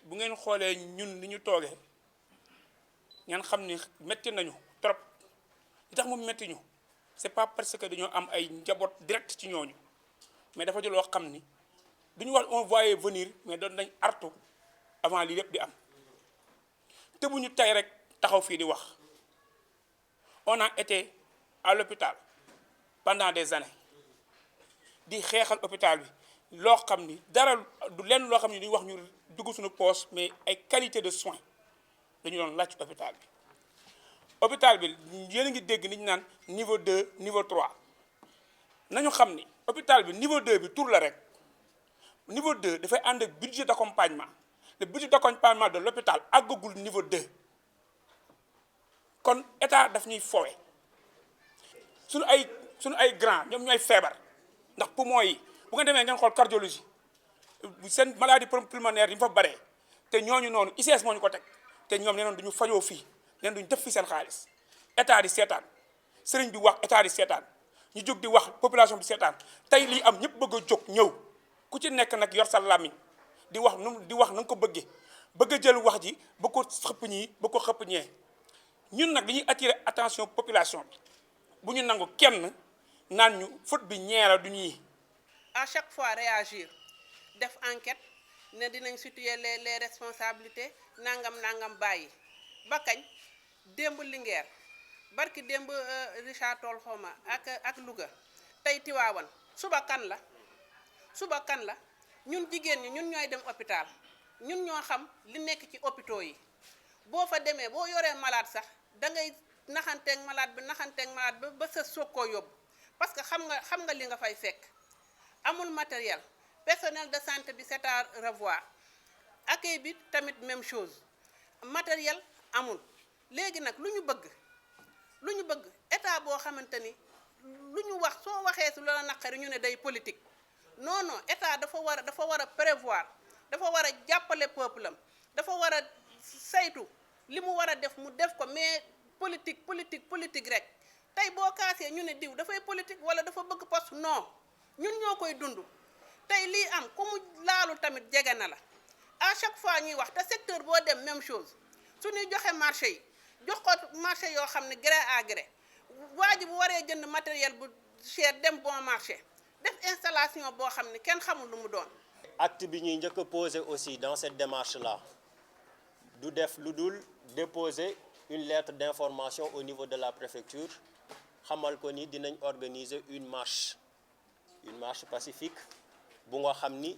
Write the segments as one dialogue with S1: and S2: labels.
S1: bu ngeen xoolee ñun ni ñu toogee ngeen xam ni metti nañu trop li tax mu metti ñu c'est pas parce que dañoo am ay njaboot direct ci ñooñu mais dafa di loo xam ni duñu wax on voyait venir mais doon nañ artu avant lii lépp di am te bu ñu tey rek taxaw fii di wax on a été à l'hôpital pendant des années di xeexal hôpital bi loo xam ni dara du lenn loo xam ni duñu wax ñu dugg suñu poche mais ay qualité de soins dañu doon laaj hôpital bi yéen a ngi dégg ni ñu naan niveau 2 niveau 3 nañu xam ni hôpital bi niveau 2 bi tur la rek niveau 2 dafay ànd ak budget d'accompagnement le budget d'accompagnement de l'hôpital àggagul niveau 2 kon état daf ñuy fowe suñu ay grand ñoom ñooy feebar ndax poumon yi bu nga demee ngeen xool cardiologie seen maladie pulmonaire yi ñu fa baree te ñooñu noonu ICS moo ñu ko teg te ñoom nee noonu duñu fajoo fii nee duñu def fi seen xaalis état di seetaan sëriñ bi wax état di seetaan ñu jóg di wax population bi seetaan tey lii am ñëpp bëgg a jóg ñëw ku ci nekk nag yor sa làmmiñ di wax na nga ko bëggee bëgg a jël wax ji ba ko xëpp ñii ba ko xëpp ñee ñun nag dañuy attirer attention population bi bu ñu nangu kenn naan ñu faute bi ñeera du ñii.
S2: À chaque fois réagir def enquête ne dinañ situer les responsabilités nangam bàyyi ba kañ démb Linguère barki démb Richard Toll xawma ak Louga tey Tiwaawan suba kan la ñun jigéen ñi ñun ñooy dem hôpital ñun ñoo xam li nekk ci hôpitaux yi boo fa demee boo yoree malade sax da ngay naxanteeg malade bi ba sa soog koo yóbbu parce que xam nga li nga fay fekk amul matériel personnel de santé bi c'est à revoir accueil bi tamit même chose matériel amul léegi nag lu ñu bëgg état boo xamante ni lu ñu wax soo waxee si loola naqari ñu ne day politique non état dafa war a prévoir dafa war a jàppale peuple am dafa war a saytu li mu war a def mu def ko mais politique rek tey boo kaasee ñu ne diw dafay politique wala dafa bëgg poste non ñun ñoo koy dund tey lii am ku mu laalu tamit jege na la à chaque fois ñuy wax te secteur boo dem même chose su ñuy joxe marché yi jox ko marché yoo xam ne gré à gré waa ji bu waree jënd matériel bu cher dem bon marché def installation boo xam ne kenn xamul lu mu doon.
S3: acte bi ñuy njëkk a poser aussi dans cette démarche là du def lu dul déposer une lettre d'information au niveau de la préfecture xamal ko ni dinañ organiser une marche pacifique bu nga xam ni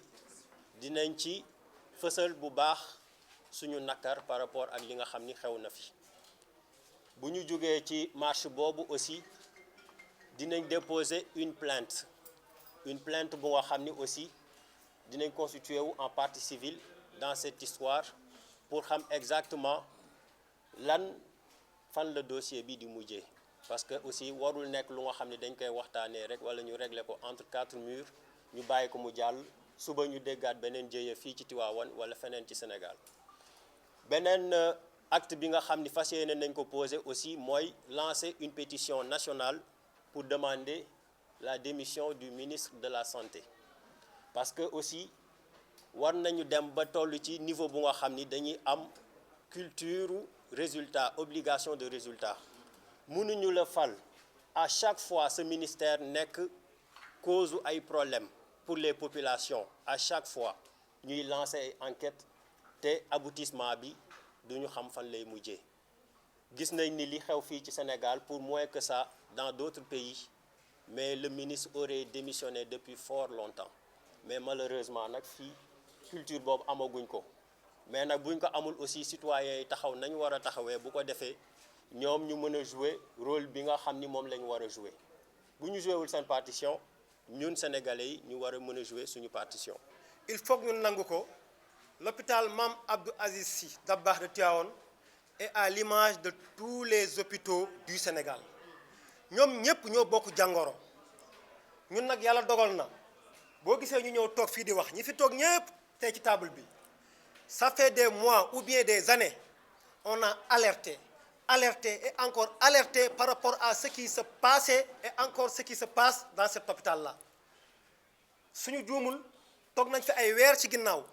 S3: dinañ ci fësal bu baax suñu nakar par rapport ak li nga xam ni xew na fi bu ñu jógee ci marche boobu aussi dinañ déposer une plainte bu nga xam ni aussi dinañ constituer wu en partie civile dans cette histoire pour xam exactement fan la dossier bi di mujjee parce que aussi warul nekk lu nga xam ne dañ koy waxtaanee rek wala ñu régler ko entre quatre murs ñu bàyyi ko mu jàll suba ñu déggaat beneen jëye fii ci Tivaouane wala feneen ci Sénégal beneen acte bi nga xam ni fas yéene nañ ko poser aussi mooy lancer une pétition nationale pour demander la démission du ministre de la Santé parce que aussi war nañu dem ba toll ci niveau bu nga xam ni dañuy am culture résultat obligation de résultat mënuñu la fal à chaque fois ce ministère nekk cause ay problème pour les populations à chaque fois ñuy lancer ay enquêtes te aboutissement bi duñu xam fan lay mujjee gis nañ ni li xew fii ci Sénégal pour moins que ça dans d'autres pays mais le ministre aurait démissionné depuis fort longtemps mais malheureusement nag fii culture boobu amaguñ ko mais nag buñ ko amul aussi citoyens yi taxaw nañ war a taxawee bu ko defee ñoom ñu mën a jouer rôle bi nga xam ni moom la ñu war a jouer bu ñu joué wul seen partition ñun sénégalais yi ñu war a mën a jouer suñu partition.
S4: il faut que ñu nangu ko l'hôpital Mame Abdou Aziz Sy Dabakh de Tivaouane est à l'image de tous les hôpitaux du Sénégal ñoom ñëpp ñoo bokk jàngoro ñun nag yàlla dogal na boo gisee ñu ñëw toog fii di wax ñi fi toog ñëpp tey ci table bi ça fait des mois ou bien des années on a alerté et encore alerté par rapport à ce qui se passait et encore ce qui se passe dans cet hôpital là suñu juumul toog nañ fi ay weer ci ginnaaw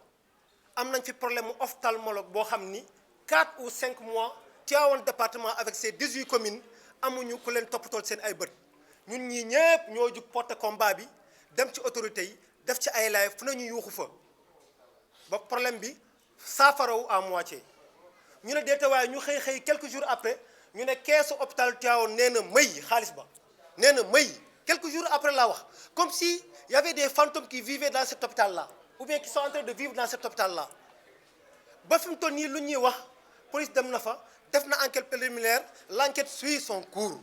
S4: am nañ fi problème mu ophtalmologue boo xam ni 4 ou 5 mois Tivaouane département avec ses 18 communes amuñu ku leen toppatool seen ay bët ñun ñii ñëpp ñoo jug porter combat bi dem ci autorités yi def ci ay live fu nañu yuuxu fa ba problème bi saafarawu à moitié ñu ne deete waaye ñu xëy quelques jours après ñu ne keesu hôpital Tivaouane nee na may xaalis ba nee na may quelques jours après laa wax comme si y avait des fantômes qui vivaient dans cet hôpital là ou bien qui sont en train de vivre dans cet hôpital là ba fi mu toll nii lu ñuy wax police dem na fa def na enquête préliminaire l'enquête suit son cours